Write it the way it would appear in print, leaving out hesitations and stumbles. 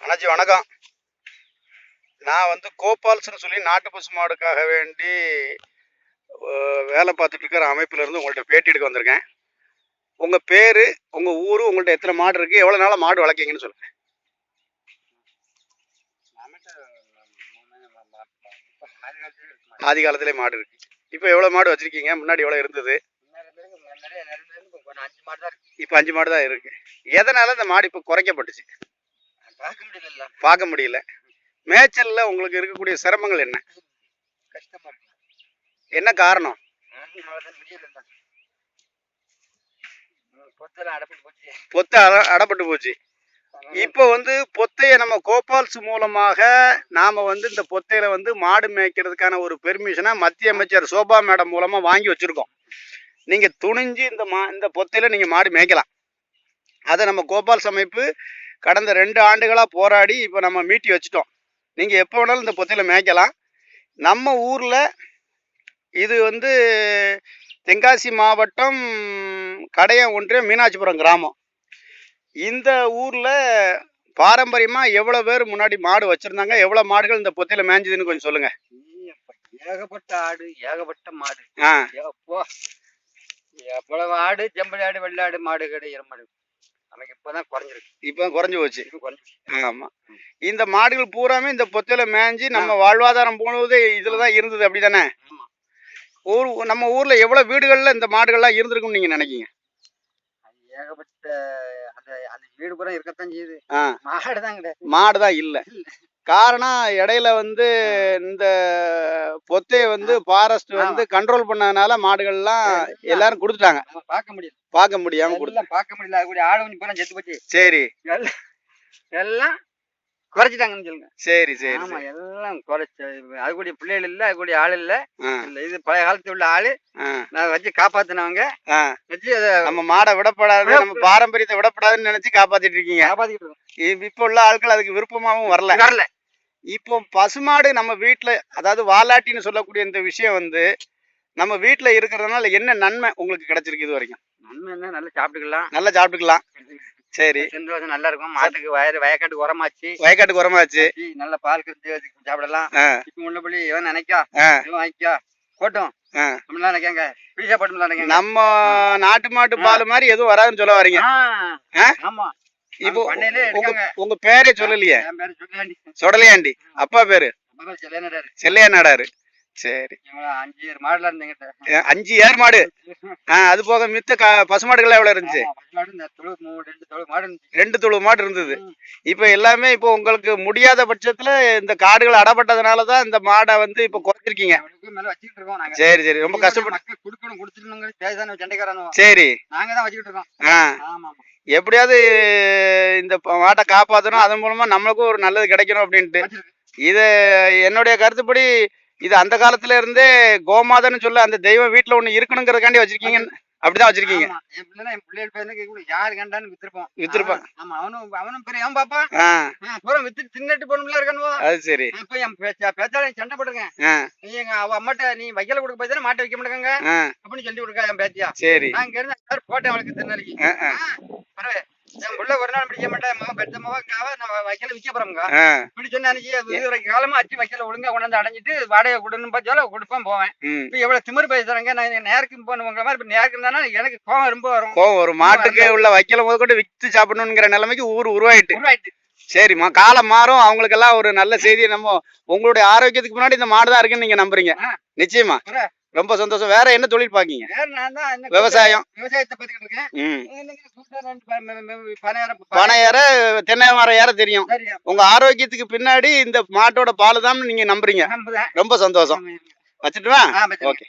அண்ணாச்சி வணக்கம். நான் வந்து கோபால்ஸ்னு சொல்லி நாட்டு பசு மாடுக்காக வேண்டி வேலை பார்த்துட்டு இருக்கிற அமைப்பிலிருந்து உங்கள்கிட்ட பேட்டி எடுக்க வந்திருக்கேன். உங்கள் பேர், உங்கள் ஊர், உங்கள்கிட்ட எத்தனை மாடு இருக்குது, எவ்வளோ நாளாக மாடு வளர்க்கீங்கன்னு சொல்லுங்கள். ஆதி காலத்திலே மாடு இருக்குது. இப்போ எவ்வளோ மாடு வச்சுருக்கீங்க? முன்னாடி எவ்வளோ இருந்தது? இப்போ 5 மாடு தான் இருக்குது. எதனால் இந்த மாடு இப்போ குறைக்கப்பட்டுச்சு? பார்க்க முடியல. மேய்ச்சல்ல உங்களுக்கு இருக்கக்கூடிய சிரமங்கள் என்ன? கஷ்டமா இருக்கு. என்ன காரணம்? பொத்தை அடப்பட்டு போச்சு. இப்போ வந்து பொத்தைய நம்ம கோபால்ஸ் மூலமாக நாம வந்து இந்த பொத்தையில வந்து மாடு மேய்க்கிறதுக்கான ஒரு பெர்மிஷனை மத்திய அமைச்சர் சோபா மேடம் மூலமா வாங்கி வச்சிருக்கோம். நீங்க துணிஞ்சு இந்த பொத்தையில நீங்க மாடு மேய்க்கலாம். அதை நம்ம கோபால்ஸ் அமைப்பு கடந்த 2 ஆண்டுகளாக போராடி இப்போ நம்ம மீட்டி வச்சுட்டோம். நீங்கள் எப்போ வேணாலும் இந்த பொத்தையில் மேய்க்கலாம். நம்ம ஊரில் இது வந்து தென்காசி மாவட்டம் கடையம் ஒன்றியம் மீனாட்சிபுரம் கிராமம். இந்த ஊரில் பாரம்பரியமாக எவ்வளோ பேர் முன்னாடி மாடு வச்சுருந்தாங்க, எவ்வளோ மாடுகள் இந்த பொத்தையில் மேய்ஞ்சதுன்னு கொஞ்சம் சொல்லுங்கள். ஏகப்பட்ட ஆடு, ஏகப்பட்ட மாடு. எவ்வளவு ஆடு, செம்படி ஆடு, வெள்ளாடு, மாடு கிடைக்கிற மாடு நமக்கு இப்பதான் குறைஞ்சிருக்கு. இப்போ குறைஞ்சி போச்சு. ஆமா, இந்த மாடுகள் பூராமே இந்த பொத்தையில மேய்ஞ்சி நம்ம வாழ்வாதாரம் போனது இதுல தான் இருந்தது, அப்படிதானே? நம்ம ஊர்ல எவ்வளவு வீடுகள்ல இந்த மாடுகள்லாம் இருந்திருக்கும்னு நீங்க நினைக்கீங்க? ஏகப்பட்ட அந்த வீடு பூரா இருக்கத்தான் செய்யுது. மாடுதான் கிடையாது. மாடுதான் இல்ல. காரணம் இடையில வந்து இந்த பொத்தைய வந்து ஃபாரஸ்ட் வந்து கண்ட்ரோல் பண்ணதுனால மாடுகள்லாம் எல்லாரும் கொடுத்துட்டாங்க. பார்க்க முடியாம பார்க்க முடியல. அதுக்கூடிய ஆடு கொஞ்சம் பூரா செத்து போச்சு. சரி, எல்லாம் குறைச்சிட்டாங்கன்னு சொல்லுங்க. சரி சரி. ஆமா, எல்லாம் குறைச்சு. அதுக்கூடிய பிள்ளைகள் இல்ல, அதுக்கூடிய ஆள் இல்ல. இது பழைய காலத்துல உள்ள ஆளு நான் வச்சு காப்பாத்தினவங்க வச்சு நம்ம மாடை விடப்படாது, நம்ம பாரம்பரியத்தை விடப்படாதுன்னு நினைச்சு காப்பாத்திட்டு இருக்கீங்க. இப்ப உள்ள ஆட்கள் அதுக்கு விருப்பமாவும் வரல. இப்போ பசுமாடு நம்ம வீட்டுல, அதாவது வாலாட்டின்னு சொல்லக்கூடிய இந்த விஷயம் வந்து நம்ம வீட்டுல இருக்கிறதுனால என்ன நன்மை உங்களுக்கு கிடைச்சிருக்கு இது வரைக்கும்? நன்மை என்ன, நல்லா சாப்பிட்டுக்கலாம். நல்லா சாப்பிட்டுக்கலாம். சரி, சந்தோஷம், நல்லா இருக்கும். மாட்டுக்கு வயக்காட்டுக்கு உரமாச்சு. வயக்காட்டுக்கு உரமாச்சு. நல்ல பால் கறந்து சாப்பிடலாம். இப்ப உள்ளபடி எவன் நினைக்கா வாங்கிக்கா போட்டோம். நினைக்காங்க பீஸா போட்டு நம்ம நாட்டு மாட்டு பால் மாதிரி எதுவும் வராதுன்னு சொல்ல வரீங்க? ஆமா. இப்போ உங்க பேரே சொல்லலையே? சொடலையாண்டி. அப்பா பேரு செல்லையா நாடாரு. சரி, 5 ஏர் மாடு. அது போக மித்த பசுமாடுகள் எவ்வளவு இருந்துச்சு? 2 தொழு மாடு இருந்தது. இப்ப எல்லாமே இப்போ உங்களுக்கு முடியாத பட்சத்துல இந்த காடுகள் அடப்பட்டதுனாலதான் இந்த மாடை வந்து இப்ப குறைச்சிருக்கீங்க. சரி சரி, ரொம்ப கஷ்டப்பட்டு. சரி, எப்படியாவது இந்த மாட்டை காப்பாற்றணும், அதன் மூலமா நம்மளுக்கும் ஒரு நல்லது கிடைக்கணும் அப்படின்ட்டு. இது என்னுடைய கருத்துப்படி இது அந்த காலத்துல இருந்தே கோமாதன்னு சொல்ல அந்த தெய்வம் வீட்டுல ஒண்ணு இருக்கணுங்கிறதுக்காண்டி வச்சிருக்கீங்க. அப்படிதான் வச்சிருக்கீங்க. யாரு கண்டான்னு வித்திருப்பான். அது சரி. சண்டை போட்டுருக்கேன். நீங்க அவ அம்மாட்ட நீ வைக்கல கொடுக்க போய் மாட்டை வைக்க மாட்டேங்க அப்படின்னு சொல்லி கொடுக்க என் பேத்தியா. சரி, நான் இங்க இருந்து போட்டேன் அவளுக்கு திருநாளைக்கு. உள்ள ஒரு நாள் பிடிக்க மாட்டேன். பெத்த மகாவை நான் வைக்கல விற்க போறோம்ங்க இப்படி சொன்ன காலமா அச்சு வைக்கல ஒழுங்கா கொண்டாந்து அடைஞ்சிட்டு வாடகை கொடுன்னு பார்த்தால கொடுப்பேன் போவேன். இப்ப எவ்வளவு திமிரு பேசுறாங்க. நான் நேருக்கு போனவங்க மாதிரி இப்ப நேருக்கு இருந்தா எனக்கு கோவம் ரொம்ப வரும். ஒரு மாட்டுக்கு உள்ள வைக்கல போது கொண்டு வித்து சாப்பிடணுங்கிற நிலைமைக்கு ஊர் உருவாயிட்டு. சரிம்மா, காலம் மாறும். அவங்களுக்கு எல்லாம் ஒரு நல்ல செய்தியை நம்ம உங்களுடைய ஆரோக்கியத்துக்கு முன்னாடி இந்த மாடுதான் இருக்குன்னு நீங்க நம்புறீங்க. நிச்சயமா ரொம்ப சந்தோஷம். வேற என்ன தொழில் பாக்கீங்க? விவசாயம். விவசாயத்தை பத்திக்கிட்டு இருக்கேன். பனை ஏற, தென்னை மரம் ஏற தெரியும். உங்க ஆரோக்கியத்துக்கு பின்னாடி இந்த மாட்டோட பால் தான் நீங்க நம்புறீங்க. ரொம்ப சந்தோஷம். வச்சுட்டுவா? ஓகே.